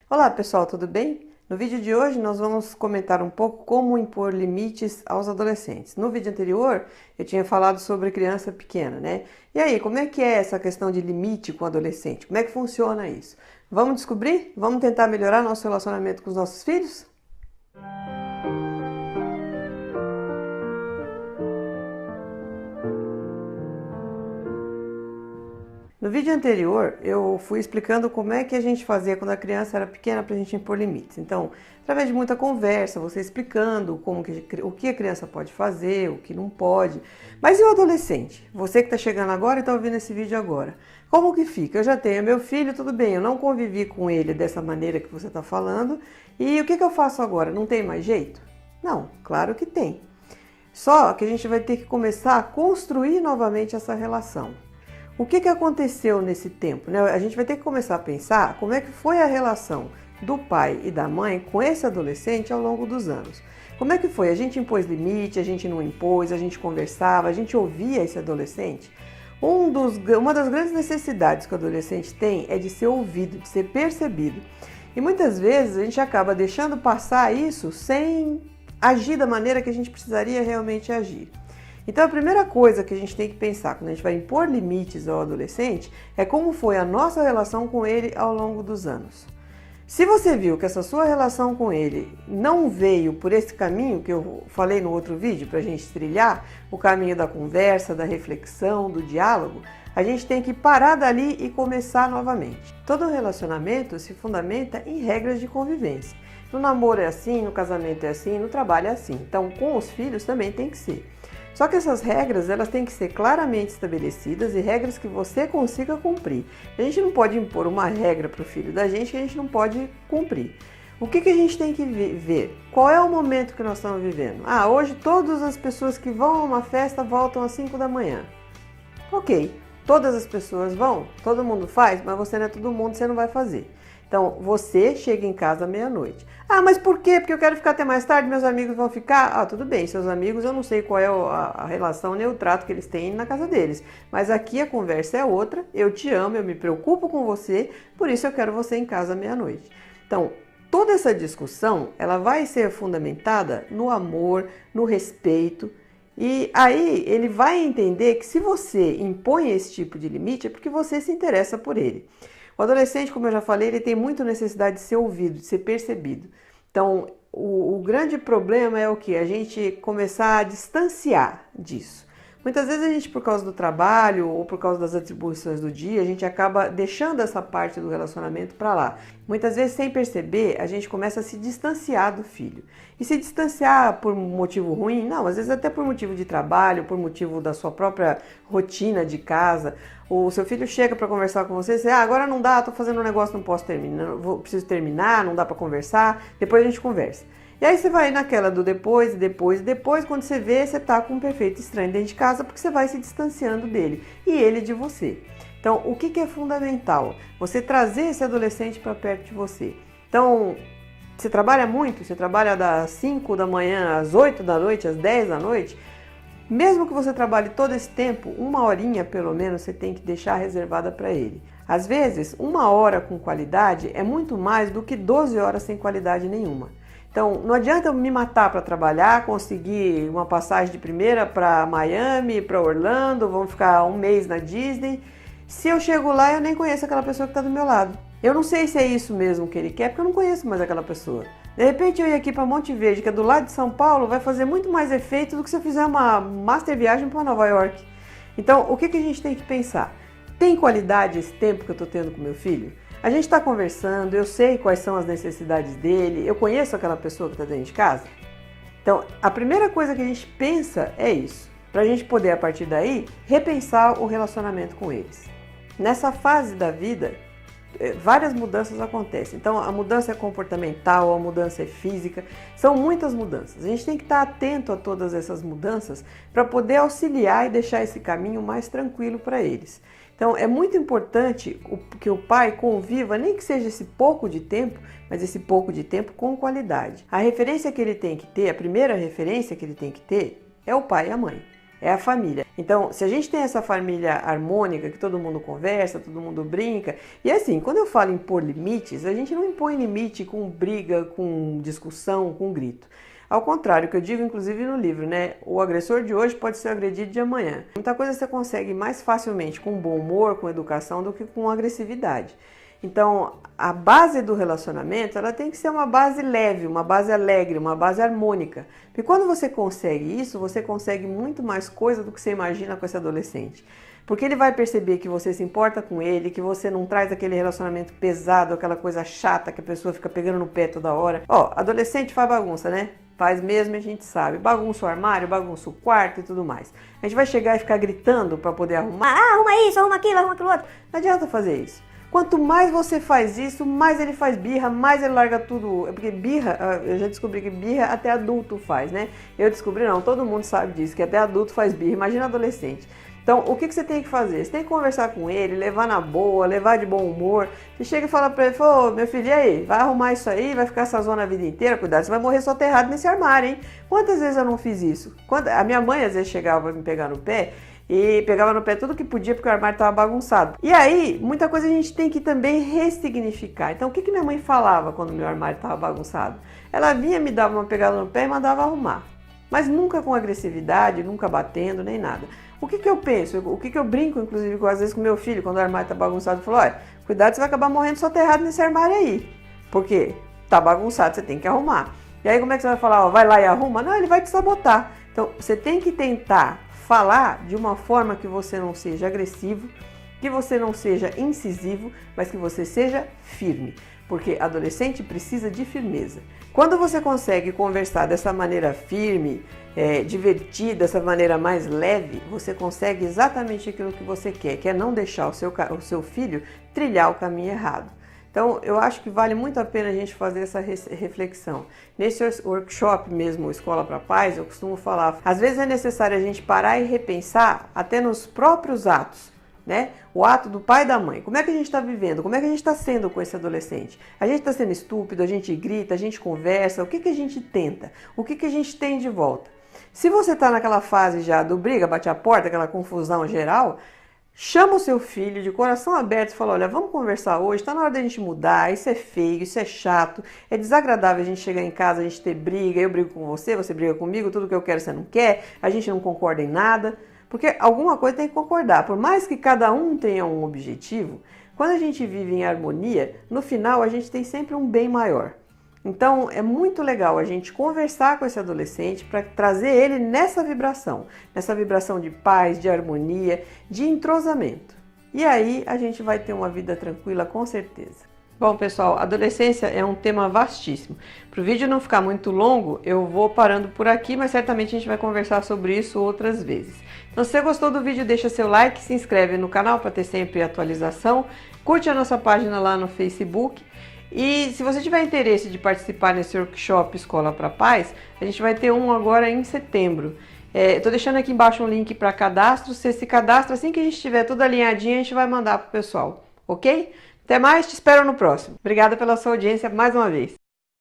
Olá pessoal, tudo bem? No vídeo de hoje nós vamos comentar um pouco como impor limites aos adolescentes. No vídeo anterior eu tinha falado sobre criança pequena, né? E aí, como é que é essa questão de limite com o adolescente? Como é que funciona isso? Vamos descobrir? Vamos tentar melhorar nosso relacionamento com os nossos filhos? No vídeo anterior, eu fui explicando como é que a gente fazia quando a criança era pequena para a gente impor limites. Então, através de muita conversa, você explicando o que a criança pode fazer, o que não pode. Mas e o adolescente? Você que está chegando agora e está ouvindo esse vídeo agora. Como que fica? Eu já tenho meu filho, tudo bem, eu não convivi com ele dessa maneira que você está falando. E o que eu faço agora? Não tem mais jeito? Não, claro que tem. Só que a gente vai ter que começar a construir novamente essa relação. O que aconteceu nesse tempo, né? A gente vai ter que começar a pensar como é que foi a relação do pai e da mãe com esse adolescente ao longo dos anos. Como é que foi? A gente impôs limite, a gente não impôs, a gente conversava, a gente ouvia esse adolescente? Uma das grandes necessidades que o adolescente tem é de ser ouvido, de ser percebido. E muitas vezes a gente acaba deixando passar isso sem agir da maneira que a gente precisaria realmente agir. Então a primeira coisa que a gente tem que pensar quando a gente vai impor limites ao adolescente é como foi a nossa relação com ele ao longo dos anos. Se você viu que essa sua relação com ele não veio por esse caminho que eu falei no outro vídeo para a gente trilhar, o caminho da conversa, da reflexão, do diálogo, a gente tem que parar dali e começar novamente. Todo relacionamento se fundamenta em regras de convivência. No namoro é assim, no casamento é assim, no trabalho é assim. Então com os filhos também tem que ser. Só que essas regras, elas têm que ser claramente estabelecidas e regras que você consiga cumprir. A gente não pode impor uma regra para o filho da gente que a gente não pode cumprir. O que a gente tem que ver? Qual é o momento que nós estamos vivendo? Hoje todas as pessoas que vão a uma festa voltam às 5 da manhã. Ok, todas as pessoas vão, todo mundo faz, mas você não é todo mundo, você não vai fazer. Então, você chega em casa à meia-noite. Mas por quê? Porque eu quero ficar até mais tarde, meus amigos vão ficar? Tudo bem, seus amigos, eu não sei qual é a relação nem o trato que eles têm na casa deles. Mas aqui a conversa é outra, eu te amo, eu me preocupo com você, por isso eu quero você em casa à meia-noite. Então, toda essa discussão, ela vai ser fundamentada no amor, no respeito, e aí ele vai entender que se você impõe esse tipo de limite é porque você se interessa por ele. O adolescente, como eu já falei, ele tem muita necessidade de ser ouvido, de ser percebido. Então, o grande problema é o que? A gente começar a distanciar disso. Muitas vezes a gente, por causa do trabalho ou por causa das atribuições do dia, a gente acaba deixando essa parte do relacionamento para lá. Muitas vezes, sem perceber, a gente começa a se distanciar do filho. E se distanciar por motivo ruim? Não, às vezes até por motivo de trabalho, por motivo da sua própria rotina de casa. O seu filho chega para conversar com você e diz, agora não dá, estou fazendo um negócio, não posso terminar, preciso terminar, não dá para conversar, depois a gente conversa. E aí você vai naquela do depois, quando você vê, você tá com um perfeito estranho dentro de casa, porque você vai se distanciando dele e ele de você. Então, o que é fundamental? Você trazer esse adolescente para perto de você. Então, você trabalha muito, você trabalha das 5 da manhã às 8 da noite, às 10 da noite, mesmo que você trabalhe todo esse tempo, 1 horinha pelo menos você tem que deixar reservada para ele. Às vezes, 1 hora com qualidade é muito mais do que 12 horas sem qualidade nenhuma. Então, não adianta eu me matar para trabalhar, conseguir uma passagem de primeira para Miami, para Orlando, vamos ficar um mês na Disney. Se eu chego lá, eu nem conheço aquela pessoa que está do meu lado. Eu não sei se é isso mesmo que ele quer, porque eu não conheço mais aquela pessoa. De repente, eu ir aqui para Monte Verde, que é do lado de São Paulo, vai fazer muito mais efeito do que se eu fizer uma master viagem para Nova York. Então, o que a gente tem que pensar? Tem qualidade esse tempo que eu estou tendo com meu filho? A gente está conversando, eu sei quais são as necessidades dele, eu conheço aquela pessoa que está dentro de casa. Então, a primeira coisa que a gente pensa é isso, para a gente poder, a partir daí, repensar o relacionamento com eles. Nessa fase da vida, várias mudanças acontecem. Então, a mudança é comportamental, a mudança é física, são muitas mudanças. A gente tem que estar atento a todas essas mudanças para poder auxiliar e deixar esse caminho mais tranquilo para eles. Então, é muito importante que o pai conviva, nem que seja esse pouco de tempo, mas esse pouco de tempo com qualidade. A referência que ele tem que ter, a primeira referência que ele tem que ter, é o pai e a mãe. é a família. Então, se a gente tem essa família harmônica, que todo mundo conversa, todo mundo brinca, e assim, quando eu falo em impor limites, a gente não impõe limite com briga, com discussão, com grito. Ao contrário, que eu digo inclusive no livro, né? O agressor de hoje pode ser agredido de amanhã. Muita coisa você consegue mais facilmente com bom humor, com educação, do que com agressividade. Então, a base do relacionamento, ela tem que ser uma base leve, uma base alegre, uma base harmônica. Porque quando você consegue isso, você consegue muito mais coisa do que você imagina com esse adolescente. Porque ele vai perceber que você se importa com ele, que você não traz aquele relacionamento pesado, aquela coisa chata que a pessoa fica pegando no pé toda hora. Ó, adolescente faz bagunça, né? Faz mesmo, a gente sabe. Bagunça o armário, bagunça o quarto e tudo mais. A gente vai chegar e ficar gritando para poder arrumar. Ah, arruma isso, arruma aquilo outro. Não adianta fazer isso. Quanto mais você faz isso, mais ele faz birra, mais ele larga tudo. Porque birra, eu já descobri que birra até adulto faz, né? Eu descobri não, todo mundo sabe disso, que até adulto faz birra, imagina adolescente. Então, o que você tem que fazer? Você tem que conversar com ele, levar na boa, levar de bom humor. Você chega e fala pra ele, ô, meu filho, e aí? Vai arrumar isso aí? Vai ficar essa zona a vida inteira? Cuidado, você vai morrer soterrado nesse armário, hein? Quantas vezes eu não fiz isso? A minha mãe, às vezes, chegava pra me pegar no pé, e pegava no pé tudo que podia porque o armário estava bagunçado. E aí, muita coisa a gente tem que também ressignificar. Então, o que minha mãe falava quando meu armário estava bagunçado? Ela vinha, me dava uma pegada no pé e mandava arrumar. Mas nunca com agressividade, nunca batendo, nem nada. O que eu penso? O que eu brinco, inclusive, às vezes com meu filho, quando o armário está bagunçado, eu falo, olha, cuidado, você vai acabar morrendo soterrado nesse armário aí. Porque tá bagunçado, você tem que arrumar. E aí, como é que você vai falar, ó, vai lá e arruma? Não, ele vai te sabotar. Então, você tem que tentar falar de uma forma que você não seja agressivo, que você não seja incisivo, mas que você seja firme, porque adolescente precisa de firmeza. Quando você consegue conversar dessa maneira firme, divertida, dessa maneira mais leve, você consegue exatamente aquilo que você quer, que é não deixar o seu filho trilhar o caminho errado. Então, eu acho que vale muito a pena a gente fazer essa reflexão. Nesse workshop mesmo, Escola para Pais, eu costumo falar, às vezes é necessário a gente parar e repensar até nos próprios atos, né? O ato do pai e da mãe. Como é que a gente está vivendo? Como é que a gente está sendo com esse adolescente? A gente está sendo estúpido, a gente grita, a gente conversa, o que a gente tenta? O que a gente tem de volta? Se você está naquela fase já do briga, bate a porta, aquela confusão geral, chama o seu filho de coração aberto e fala, olha, vamos conversar hoje, está na hora da gente mudar, isso é feio, isso é chato, é desagradável a gente chegar em casa, a gente ter briga, eu brigo com você briga comigo, tudo que eu quero você não quer, a gente não concorda em nada, porque alguma coisa tem que concordar, por mais que cada um tenha um objetivo, quando a gente vive em harmonia, no final a gente tem sempre um bem maior. Então, é muito legal a gente conversar com esse adolescente para trazer ele nessa vibração de paz, de harmonia, de entrosamento. E aí a gente vai ter uma vida tranquila com certeza. Bom, pessoal, adolescência é um tema vastíssimo. Para o vídeo não ficar muito longo, eu vou parando por aqui, mas certamente a gente vai conversar sobre isso outras vezes. Então, se você gostou do vídeo, deixa seu like, se inscreve no canal para ter sempre atualização, curte a nossa página lá no Facebook. E se você tiver interesse de participar nesse workshop Escola para Pais, a gente vai ter um agora em setembro. Estou deixando aqui embaixo um link para cadastro. Você se cadastra, assim que a gente tiver tudo alinhadinho, a gente vai mandar para o pessoal, ok? Até mais, te espero no próximo. Obrigada pela sua audiência mais uma vez.